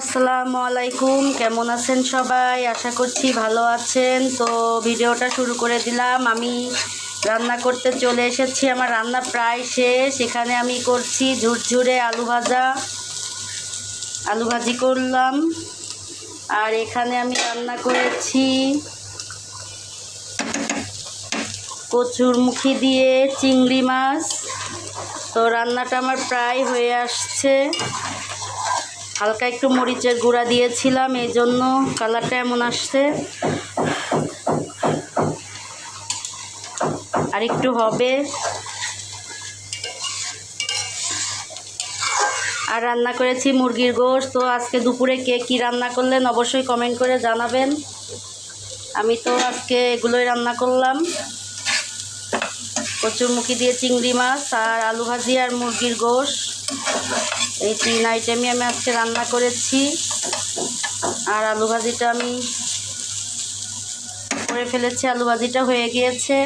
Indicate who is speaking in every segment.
Speaker 1: আসসালামু আলাইকুম, কেমন আছেন সবাই? আশা করছি ভালো আছেন। তো ভিডিওটা শুরু করে দিলাম। আমি রান্না করতে চলে এসেছি। আমার রান্না প্রায় শেষ। এখানে আমি করছি ঝুরঝুরে আলু ভাজি করলাম। আর এখানে আমি রান্না করেছি কচুরমুখী দিয়ে চিংড়ি মাছ। তো রান্নাটা আমার প্রায় হয়ে আসছে। হালকা একটু মরিচের গুঁড়া দিয়েছিলাম, এই জন্য কালারটা এমন আসছে। আর একটু হবে। আর রান্না করেছি মুরগির গোশত। তো আজকে দুপুরে কে কী রান্না করলেন অবশ্যই কমেন্ট করে জানাবেন। আমি তো আজকে এগুলোই রান্না করলাম, কচুরমুখী দিয়ে চিংড়ি মাছ আর আলু ভাজি আর মুরগির গোশত। এই 3 আইটেমই আমি আজকে রান্না করেছি। আর আলু ভাজিটা আমি করে ফেলেছি, আলু ভাজিটা হয়ে গিয়েছে।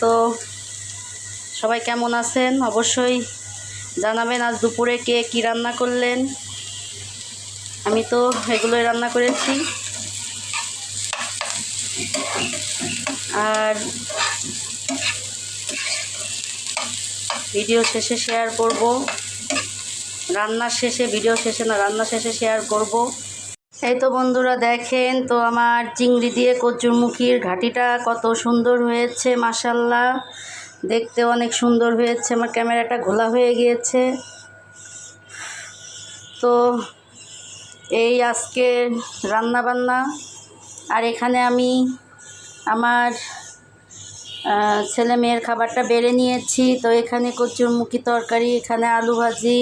Speaker 1: তো সবাই কেমন আছেন অবশ্যই জানাবেন। আজ দুপুরে কে কী রান্না করলেন। আমি তো এগুলোই রান্না করেছি। আর ভিডিও শেষে শেয়ার করব, রান্নার শেষে, ভিডিও শেষে না, রান্না শেষে শেয়ার করব। এই তো বন্ধুরা দেখেন, তো আমার চিংড়ি দিয়ে কচুরমুখীর ঘাটিটা কত সুন্দর হয়েছে, মাশাআল্লাহ। দেখতে অনেক সুন্দর হয়েছে। আমার ক্যামেরাটা ঘোলা হয়ে গিয়েছে। তো এই আজকে রান্না বান্না। আর এখানে আমি আমার ছেলে মেয়ের খাবারটা বেড়ে নিয়েছি। তো এখানে কচুরমুখী তরকারি, এখানে আলু ভাজি,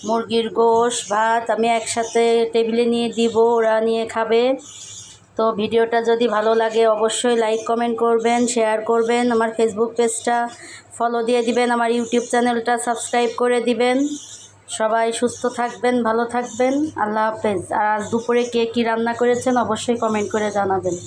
Speaker 1: মুরগির গোশত, ভাত আমি একসাথে টেবিলে নিয়ে দিব, ওরা নিয়ে খাবে। তো ভিডিওটা যদি ভালো লাগে অবশ্যই লাইক কমেন্ট করবেন, শেয়ার করবেন। আমার ফেসবুক পেজটা ফলো দিয়ে দিবেন, আমার ইউটিউব চ্যানেলটা সাবস্ক্রাইব করে দিবেন। সবাই সুস্থ থাকবেন, ভালো থাকবেন। আল্লাহ হাফেজ। আর আজ দুপুরে কে কী রান্না করেছেন অবশ্যই কমেন্ট করে জানাবেন।